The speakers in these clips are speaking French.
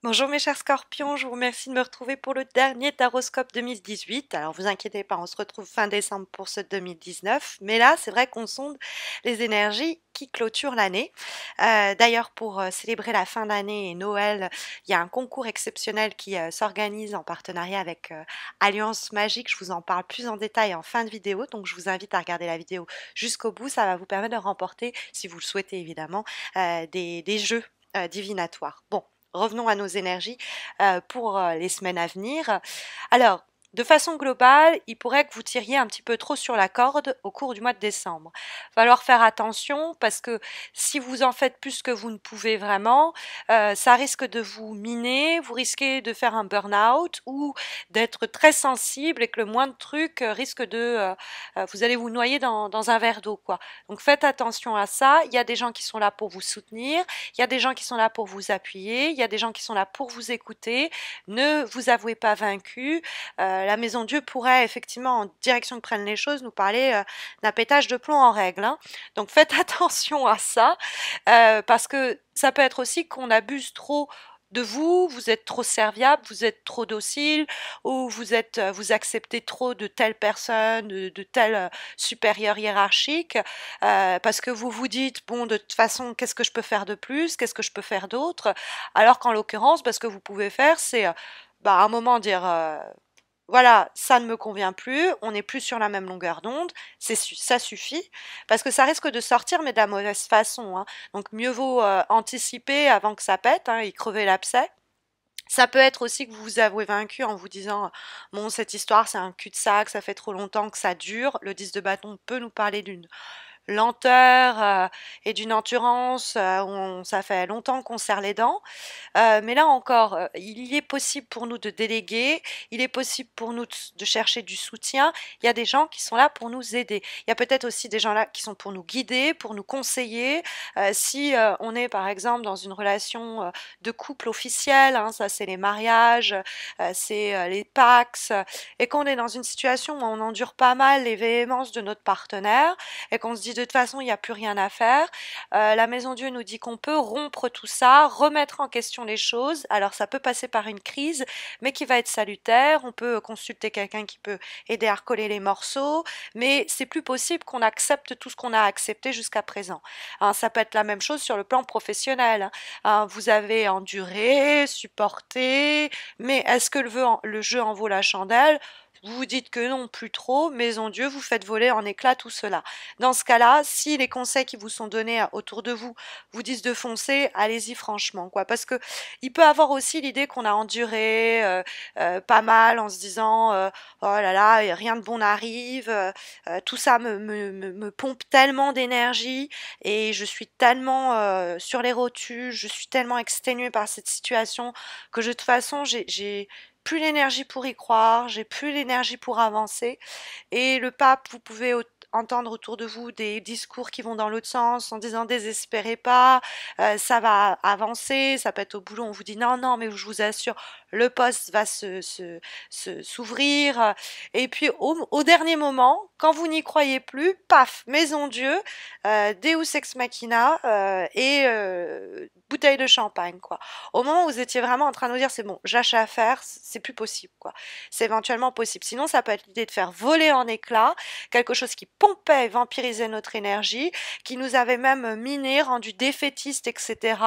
Bonjour mes chers scorpions, je vous remercie de me retrouver pour le dernier Taroscope 2018. Alors vous inquiétez pas, on se retrouve fin décembre pour ce 2019, mais là c'est vrai qu'on sonde les énergies qui clôturent l'année. D'ailleurs pour célébrer la fin d'année et Noël, il y a un concours exceptionnel qui s'organise en partenariat avec Alliance Magique. Je vous en parle plus en détail en fin de vidéo, donc je vous invite à regarder la vidéo jusqu'au bout. Ça va vous permettre de remporter, si vous le souhaitez évidemment, des jeux divinatoires. Bon. Revenons à nos énergies pour les semaines à venir. Alors, de façon globale, il pourrait que vous tiriez un petit peu trop sur la corde au cours du mois de décembre. Il va falloir faire attention parce que si vous en faites plus que vous ne pouvez vraiment, ça risque de vous miner, vous risquez de faire un burn-out ou d'être très sensible et que le moindre truc risque vous allez vous noyer dans un verre d'eau, quoi. Donc faites attention à ça. Il y a des gens qui sont là pour vous soutenir, il y a des gens qui sont là pour vous appuyer, il y a des gens qui sont là pour vous écouter. Ne vous avouez pas vaincu. La Maison Dieu pourrait effectivement, en direction que prennent les choses, nous parler d'un pétage de plomb en règle, hein. Donc faites attention à ça, parce que ça peut être aussi qu'on abuse trop de vous, vous êtes trop serviable, vous êtes trop docile, ou vous acceptez trop de telle personne, de tel supérieur hiérarchique, parce que vous vous dites, bon, de toute façon, qu'est-ce que je peux faire de plus, qu'est-ce que je peux faire d'autre, alors qu'en l'occurrence, ce que vous pouvez faire, c'est à un moment dire, voilà, ça ne me convient plus, on n'est plus sur la même longueur d'onde, ça suffit, parce que ça risque de sortir, mais de la mauvaise façon, hein. Donc mieux vaut anticiper avant que ça pète, hein, y crever l'abcès. Ça peut être aussi que vous vous avouez vaincu en vous disant bon, cette histoire c'est un cul-de-sac, ça fait trop longtemps que ça dure. Le 10 de bâton peut nous parler d'une lenteur et d'une endurance où ça fait longtemps qu'on serre les dents. Mais là encore, il est possible pour nous de déléguer, il est possible pour nous de chercher du soutien. Il y a des gens qui sont là pour nous aider. Il y a peut-être aussi des gens là qui sont pour nous guider, pour nous conseiller. Si on est par exemple dans une relation de couple officielle, hein, ça c'est les mariages, c'est les Pacs, et qu'on est dans une situation où on endure pas mal les véhémences de notre partenaire, et qu'on se dit de toute façon il n'y a plus rien à faire, la Maison Dieu nous dit qu'on peut rompre tout ça, remettre en question les choses. Alors ça peut passer par une crise, mais qui va être salutaire. On peut consulter quelqu'un qui peut aider à recoller les morceaux, mais c'est plus possible qu'on accepte tout ce qu'on a accepté jusqu'à présent, hein. Ça peut être la même chose sur le plan professionnel, hein. Vous avez enduré, supporté, mais est-ce que le jeu en vaut la chandelle? Vous vous dites que non, plus trop, Maison Dieu, vous faites voler en éclats tout cela. Dans ce cas-là, si les conseils qui vous sont donnés autour de vous vous disent de foncer, allez-y franchement, quoi. Parce que il peut avoir aussi l'idée qu'on a enduré pas mal en se disant oh là là, rien de bon n'arrive, tout ça me pompe tellement d'énergie et je suis tellement sur les rotules, je suis tellement exténuée par cette situation que de toute façon j'ai plus l'énergie pour y croire, j'ai plus l'énergie pour avancer. Et le pape, vous pouvez entendre autour de vous des discours qui vont dans l'autre sens en disant désespérez pas, ça va avancer, ça peut être au boulot, on vous dit non, non, mais je vous assure, le poste va s'ouvrir. Et puis au dernier moment, quand vous n'y croyez plus, paf, Maison Dieu, Deus ex machina et bouteille de champagne, quoi. Au moment où vous étiez vraiment en train de vous dire c'est bon, j'achète à faire, c'est plus possible, quoi. C'est éventuellement possible. Sinon, ça peut être l'idée de faire voler en éclats quelque chose qui pompait et vampirisait notre énergie, qui nous avait même miné, rendu défaitiste, etc.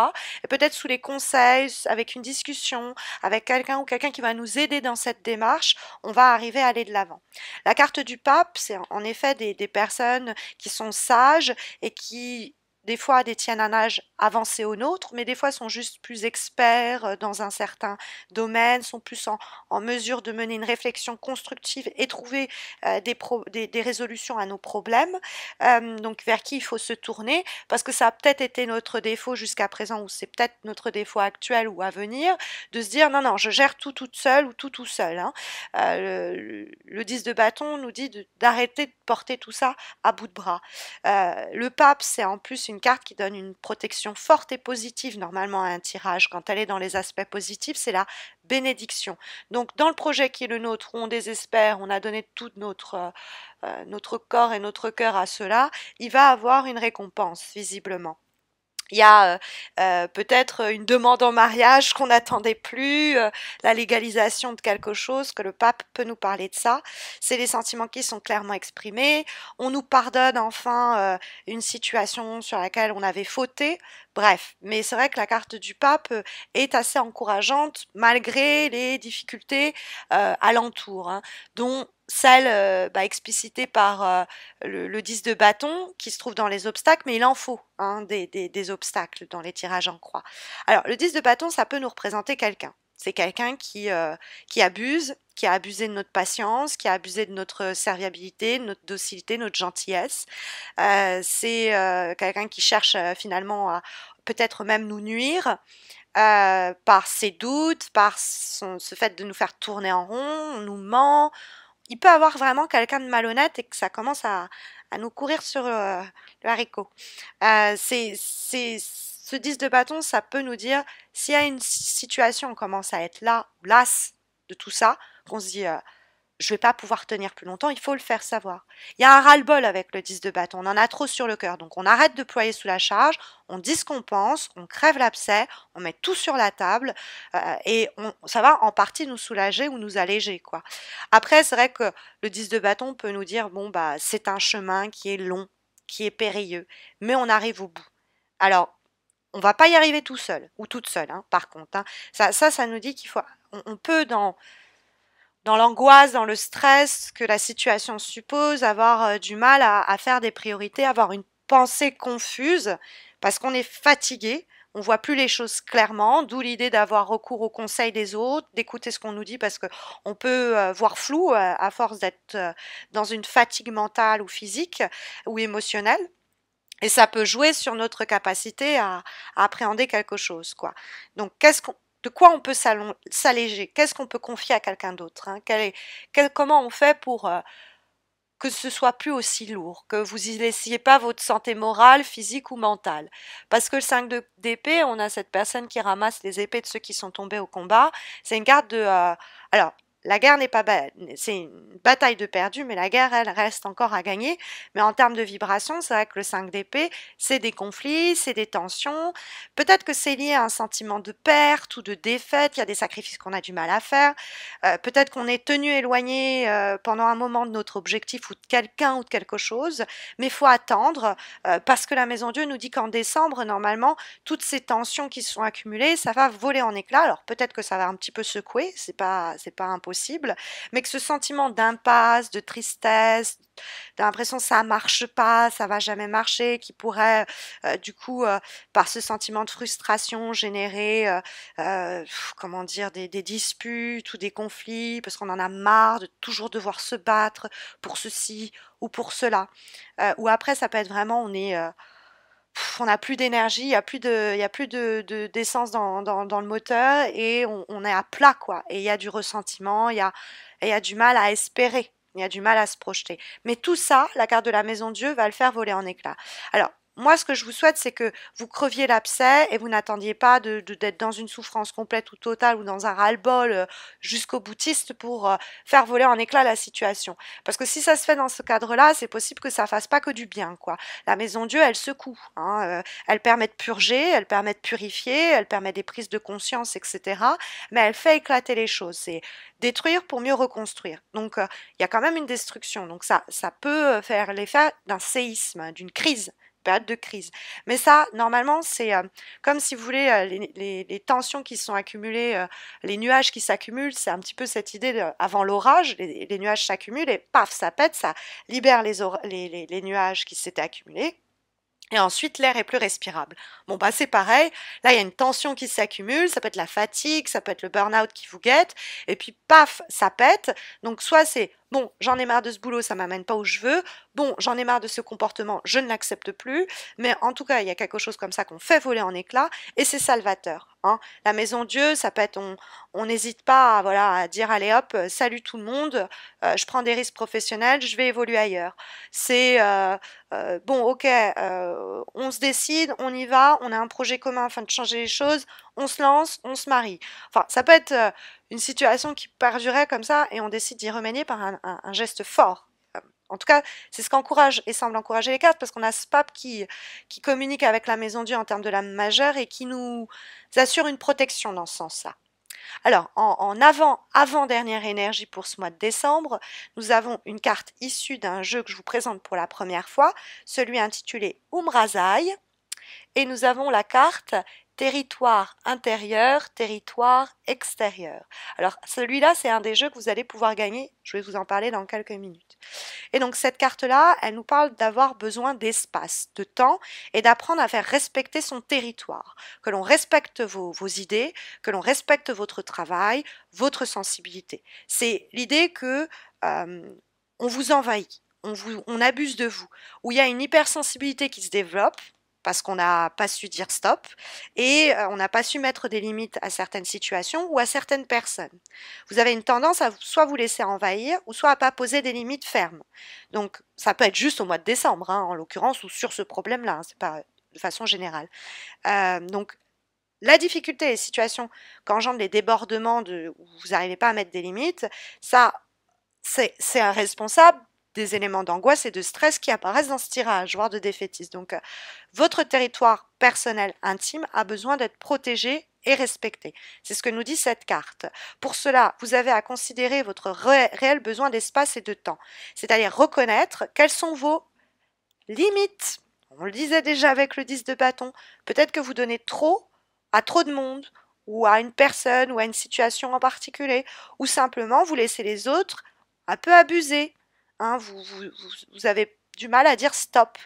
Et peut-être sous les conseils, avec une discussion, avec quelqu'un ou quelqu'un qui va nous aider dans cette démarche, on va arriver à aller de l'avant. La carte du pape, c'est en effet des personnes qui sont sages et qui des fois détiennent un âge avancé au nôtre, mais des fois sont juste plus experts dans un certain domaine, sont plus en mesure de mener une réflexion constructive et trouver des résolutions à nos problèmes, donc vers qui il faut se tourner, parce que ça a peut-être été notre défaut jusqu'à présent, ou c'est peut-être notre défaut actuel ou à venir, de se dire non, non, je gère tout toute seule ou tout seul, hein. Le 10 de bâton nous dit d'arrêter de porter tout ça à bout de bras. Le pape, c'est en plus une carte qui donne une protection forte et positive normalement à un tirage. Quand elle est dans les aspects positifs, c'est la bénédiction. Donc dans le projet qui est le nôtre, où on désespère, on a donné tout notre corps et notre cœur à cela, il va avoir une récompense visiblement. Il y a peut-être une demande en mariage qu'on n'attendait plus, la légalisation de quelque chose, que le pape peut nous parler de ça. C'est les sentiments qui sont clairement exprimés. On nous pardonne enfin une situation sur laquelle on avait fauté. Bref, mais c'est vrai que la carte du pape est assez encourageante malgré les difficultés alentour, hein, dont celle explicitée par le 10 de bâton qui se trouve dans les obstacles, mais il en faut hein, des obstacles dans les tirages en croix. Alors, le 10 de bâton, ça peut nous représenter quelqu'un. C'est quelqu'un qui abuse, qui a abusé de notre patience, qui a abusé de notre serviabilité, de notre docilité, notre gentillesse. C'est quelqu'un qui cherche finalement à peut-être même nous nuire. Par ses doutes, par ce fait de nous faire tourner en rond, on nous ment, il peut avoir vraiment quelqu'un de malhonnête et que ça commence à nous courir sur le haricot. Ce 10 de bâton, ça peut nous dire, s'il y a une situation, on commence à être là, las de tout ça, qu'on se dit, je vais pas pouvoir tenir plus longtemps, il faut le faire savoir. Il y a un ras-le-bol avec le 10 de bâton, on en a trop sur le cœur, donc on arrête de ployer sous la charge, on dit ce qu'on pense, on crève l'abcès, on met tout sur la table et ça va en partie nous soulager ou nous alléger quoi. Après, c'est vrai que le 10 de bâton peut nous dire bon bah c'est un chemin qui est long, qui est périlleux, mais on arrive au bout. Alors on va pas y arriver tout seul ou toute seule, hein, par contre. Hein. Ça nous dit qu'il faut, on peut dans l'angoisse, dans le stress que la situation suppose, avoir du mal à faire des priorités, avoir une pensée confuse, parce qu'on est fatigué, on voit plus les choses clairement, d'où l'idée d'avoir recours au conseil des autres, d'écouter ce qu'on nous dit, parce que on peut voir flou à force d'être dans une fatigue mentale ou physique ou émotionnelle. Et ça peut jouer sur notre capacité à appréhender quelque chose, quoi. Donc, de quoi on peut s'alléger? Qu'est-ce qu'on peut confier à quelqu'un d'autre, hein? Comment on fait pour que ce soit plus aussi lourd, que vous y laissiez pas votre santé morale, physique ou mentale? Parce que le 5 d'épée, on a cette personne qui ramasse les épées de ceux qui sont tombés au combat. C'est une carte de... alors, la guerre n'est pas belle, c'est une bataille de perdu, mais la guerre, elle, reste encore à gagner. Mais en termes de vibration, c'est vrai que le 5 d'épée, c'est des conflits, c'est des tensions. Peut-être que c'est lié à un sentiment de perte ou de défaite, il y a des sacrifices qu'on a du mal à faire. Peut-être qu'on est tenu éloigné pendant un moment de notre objectif ou de quelqu'un ou de quelque chose, mais il faut attendre parce que la Maison Dieu nous dit qu'en décembre, normalement, toutes ces tensions qui se sont accumulées, ça va voler en éclats. Alors peut-être que ça va un petit peu secouer, c'est pas impossible, mais que ce sentiment d'impasse, de tristesse, d'impression que ça marche pas, ça va jamais marcher, qui pourrait du coup par ce sentiment de frustration générer comment dire des disputes ou des conflits parce qu'on en a marre de toujours devoir se battre pour ceci ou pour cela. Ou après ça peut être vraiment on n'a plus d'énergie, il y a plus d'essence dans le moteur et on est à plat quoi. Et il y a du ressentiment, il y a du mal à espérer, il y a du mal à se projeter. Mais tout ça, la carte de la Maison Dieu va le faire voler en éclats. Alors moi, ce que je vous souhaite, c'est que vous creviez l'abcès et vous n'attendiez pas d'être dans une souffrance complète ou totale ou dans un ras-le-bol jusqu'au boutiste pour faire voler en éclats la situation. Parce que si ça se fait dans ce cadre-là, c'est possible que ça fasse pas que du bien, quoi. La Maison Dieu, elle secoue, hein, elle permet de purger, elle permet de purifier, elle permet des prises de conscience, etc. Mais elle fait éclater les choses. C'est détruire pour mieux reconstruire. Donc, il y a quand même une destruction. Donc, ça peut faire l'effet d'un séisme, d'une crise période de crise. Mais ça, normalement, c'est comme si vous voulez, les tensions qui se sont accumulées, les nuages qui s'accumulent, c'est un petit peu cette idée avant l'orage, les nuages s'accumulent et paf, ça pète, ça libère les nuages qui s'étaient accumulés. Et ensuite, l'air est plus respirable. Bon, bah, c'est pareil. Là, il y a une tension qui s'accumule. Ça peut être la fatigue, ça peut être le burn-out qui vous guette. Et puis, paf, ça pète. Donc, soit c'est, bon, j'en ai marre de ce boulot, ça m'amène pas où je veux. Bon, j'en ai marre de ce comportement, je ne l'accepte plus. Mais en tout cas, il y a quelque chose comme ça qu'on fait voler en éclats. Et c'est salvateur. Hein. La Maison Dieu, ça peut être, on n'hésite pas à, voilà, à dire, allez hop, salut tout le monde, je prends des risques professionnels, je vais évoluer ailleurs. C'est... bon, ok, on se décide, on y va, on a un projet commun afin de changer les choses, on se lance, on se marie. Enfin, ça peut être une situation qui perdurait comme ça et on décide d'y remédier par un geste fort. En tout cas, c'est ce qu'encourage et semble encourager les cartes, parce qu'on a ce pape qui communique avec la maison Dieu en termes de l'âme majeure et qui nous assure une protection dans ce sens-là. Alors, en avant-dernière énergie pour ce mois de décembre, nous avons une carte issue d'un jeu que je vous présente pour la première fois, celui intitulé Umrazai, et nous avons la carte territoire intérieur, territoire extérieur. Alors celui-là, c'est un des jeux que vous allez pouvoir gagner, je vais vous en parler dans quelques minutes. Et donc cette carte-là, elle nous parle d'avoir besoin d'espace, de temps et d'apprendre à faire respecter son territoire, que l'on respecte vos idées, que l'on respecte votre travail, votre sensibilité. C'est l'idée que on vous envahit, on abuse de vous, où il y a une hypersensibilité qui se développe, parce qu'on n'a pas su dire stop et on n'a pas su mettre des limites à certaines situations ou à certaines personnes. Vous avez une tendance à soit vous laisser envahir ou soit à pas poser des limites fermes. Donc ça peut être juste au mois de décembre, hein, en l'occurrence, ou sur ce problème-là, hein, c'est pas de façon générale. Donc la difficulté, les situations qu'engendrent les débordements où vous n'arrivez pas à mettre des limites, ça c'est un responsable des éléments d'angoisse et de stress qui apparaissent dans ce tirage, voire de défaitisme. Donc, votre territoire personnel intime a besoin d'être protégé et respecté. C'est ce que nous dit cette carte. Pour cela, vous avez à considérer votre réel besoin d'espace et de temps, c'est-à-dire reconnaître quelles sont vos limites. On le disait déjà avec le 10 de bâton. Peut-être que vous donnez trop à trop de monde, ou à une personne, ou à une situation en particulier, ou simplement vous laissez les autres un peu abuser. Hein, vous avez du mal à dire stop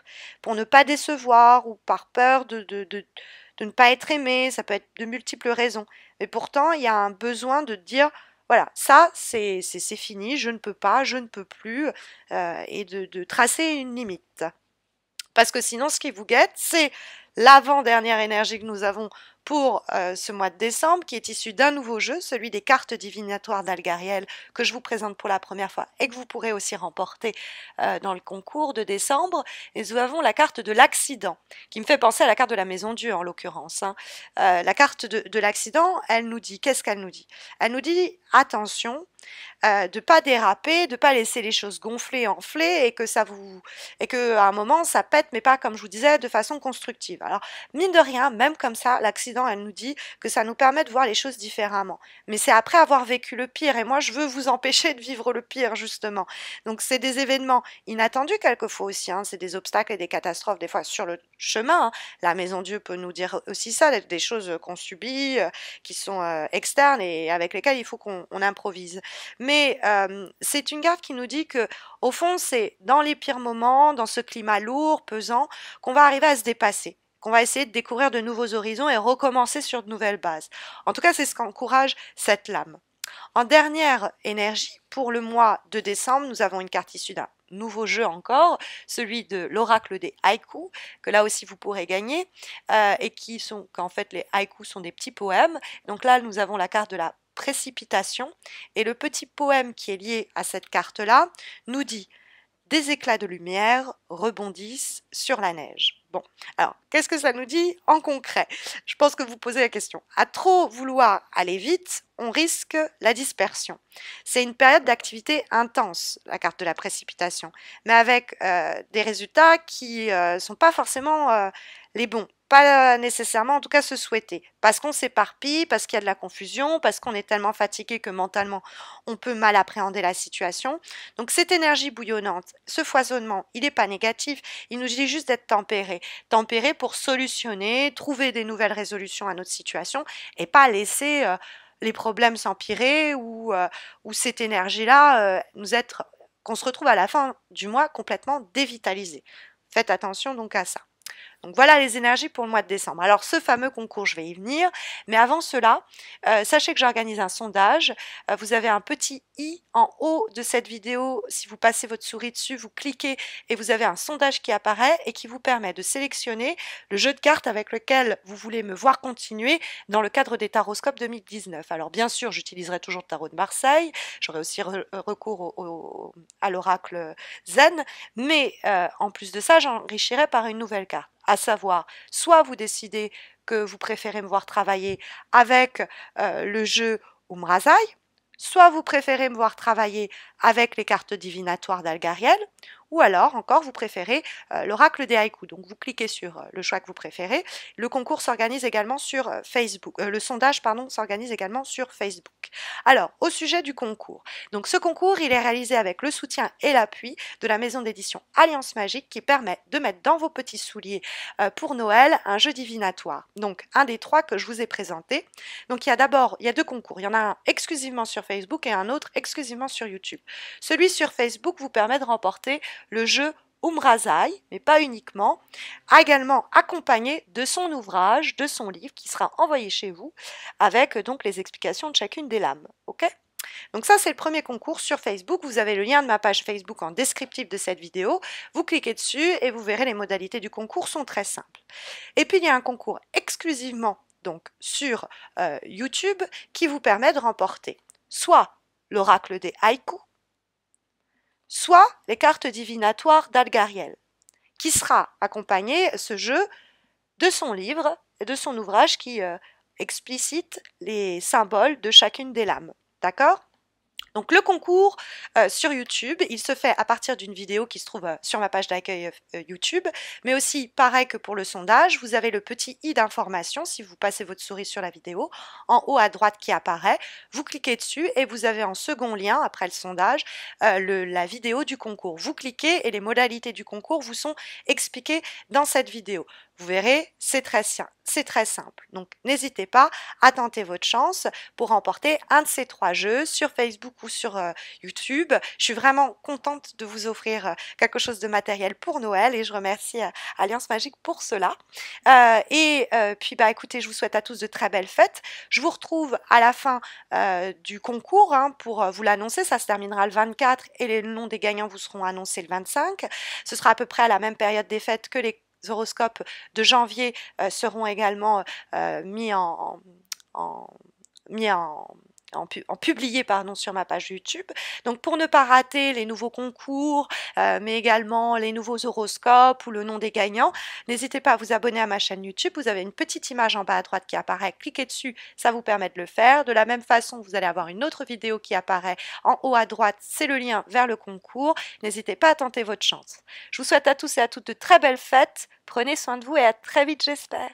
pour ne pas décevoir ou par peur de ne pas être aimé. Ça peut être de multiples raisons. Mais pourtant, il y a un besoin de dire voilà, ça c'est fini, je ne peux pas, je ne peux plus, et de tracer une limite. Parce que sinon, ce qui vous guette, c'est l'avant-dernière énergie que nous avons pour ce mois de décembre, qui est issu d'un nouveau jeu, celui des cartes divinatoires d'Algariel, que je vous présente pour la première fois et que vous pourrez aussi remporter dans le concours de décembre. Et nous avons la carte de l'accident, qui me fait penser à la carte de la Maison Dieu en l'occurrence. Hein. La carte de l'accident, elle nous dit, qu'est-ce qu'elle nous dit? Elle nous dit, attention, de pas déraper, de pas laisser les choses gonfler, enfler et que à un moment ça pète, mais pas comme je vous disais de façon constructive. Alors mine de rien, même comme ça, l'accident, elle nous dit que ça nous permet de voir les choses différemment. Mais c'est après avoir vécu le pire, et moi je veux vous empêcher de vivre le pire justement. Donc c'est des événements inattendus quelquefois aussi, hein, c'est des obstacles et des catastrophes des fois sur le chemin. Hein. La Maison Dieu peut nous dire aussi ça, des choses qu'on subit, qui sont externes et avec lesquelles il faut qu'on improvise. Mais c'est une carte qui nous dit que, au fond, c'est dans les pires moments, dans ce climat lourd, pesant, qu'on va arriver à se dépasser, qu'on va essayer de découvrir de nouveaux horizons et recommencer sur de nouvelles bases. En tout cas, c'est ce qu'encourage cette lame. En dernière énergie, pour le mois de décembre, nous avons une carte issue d'un nouveau jeu encore, celui de l'oracle des haïkus, que là aussi vous pourrez gagner, et qu'en fait les haïkus sont des petits poèmes. Donc là, nous avons la carte de la précipitation, et le petit poème qui est lié à cette carte-là nous dit des éclats de lumière rebondissent sur la neige. Bon, alors, qu'est-ce que ça nous dit en concret? Je pense que vous posez la question. À trop vouloir aller vite, on risque la dispersion. C'est une période d'activité intense, la carte de la précipitation, mais avec des résultats qui sont pas forcément les bons. Pas nécessairement, en tout cas, se souhaiter. Parce qu'on s'éparpille, parce qu'il y a de la confusion, parce qu'on est tellement fatigué que mentalement, on peut mal appréhender la situation. Donc, cette énergie bouillonnante, ce foisonnement, il n'est pas négatif, il nous dit juste d'être tempéré. Tempéré pour solutionner, trouver des nouvelles résolutions à notre situation et pas laisser les problèmes s'empirer ou cette énergie-là qu'on se retrouve à la fin du mois complètement dévitalisé. Faites attention donc à ça. Donc voilà les énergies pour le mois de décembre. Alors ce fameux concours, je vais y venir, mais avant cela, sachez que j'organise un sondage. Vous avez un petit i en haut de cette vidéo. Si vous passez votre souris dessus, vous cliquez et vous avez un sondage qui apparaît et qui vous permet de sélectionner le jeu de cartes avec lequel vous voulez me voir continuer dans le cadre des Taroscopes 2019. Alors bien sûr, j'utiliserai toujours le tarot de Marseille. J'aurai aussi recours à l'oracle Zen, mais en plus de ça, j'enrichirai par une nouvelle carte. À savoir, soit vous décidez que vous préférez me voir travailler avec le jeu Umrazai, Soit vous préférez me voir travailler avec les cartes divinatoires d'Algariel, ou alors encore vous préférez l'oracle des haïkus. Donc vous cliquez sur le choix que vous préférez. Le concours s'organise également sur Facebook. Le sondage, pardon, s'organise également sur Facebook. Alors, au sujet du concours. Donc ce concours, il est réalisé avec le soutien et l'appui de la maison d'édition Alliance Magique qui permet de mettre dans vos petits souliers pour Noël un jeu divinatoire. Donc un des trois que je vous ai présenté. Donc il y a deux concours. Il y en a un exclusivement sur Facebook et un autre exclusivement sur YouTube. Celui sur Facebook vous permet de remporter le jeu Umrazai, mais pas uniquement, également accompagné de son ouvrage, de son livre qui sera envoyé chez vous avec donc les explications de chacune des lames. Ok ? Donc ça, c'est le premier concours sur Facebook. Vous avez le lien de ma page Facebook en descriptif de cette vidéo. Vous cliquez dessus et vous verrez les modalités du concours sont très simples. Et puis, il y a un concours exclusivement donc sur YouTube qui vous permet de remporter soit l'oracle des haïkus, soit les cartes divinatoires d'Algariel, qui sera accompagné, ce jeu, de son livre et de son ouvrage qui explicite les symboles de chacune des lames. D'accord ? Donc le concours sur YouTube, il se fait à partir d'une vidéo qui se trouve sur ma page d'accueil YouTube, mais aussi pareil que pour le sondage, vous avez le petit i d'information si vous passez votre souris sur la vidéo, en haut à droite qui apparaît, vous cliquez dessus et vous avez en second lien, après le sondage, la vidéo du concours. Vous cliquez et les modalités du concours vous sont expliquées dans cette vidéo. Vous verrez, c'est très simple. Donc n'hésitez pas à tenter votre chance pour remporter un de ces trois jeux sur Facebook ou sur YouTube. Je suis vraiment contente de vous offrir quelque chose de matériel pour Noël et je remercie Alliance Magique pour cela. Puis bah écoutez, je vous souhaite à tous de très belles fêtes. Je vous retrouve à la fin du concours pour vous l'annoncer. Ça se terminera le 24 et les noms des gagnants vous seront annoncés le 25. Ce sera à peu près à la même période des fêtes que les horoscopes de janvier seront également mis en publié sur ma page YouTube. Donc pour ne pas rater les nouveaux concours, mais également les nouveaux horoscopes ou le nom des gagnants, n'hésitez pas à vous abonner à ma chaîne YouTube. Vous avez une petite image en bas à droite qui apparaît. Cliquez dessus, ça vous permet de le faire. De la même façon, vous allez avoir une autre vidéo qui apparaît en haut à droite. C'est le lien vers le concours. N'hésitez pas à tenter votre chance. Je vous souhaite à tous et à toutes de très belles fêtes. Prenez soin de vous et à très vite, j'espère.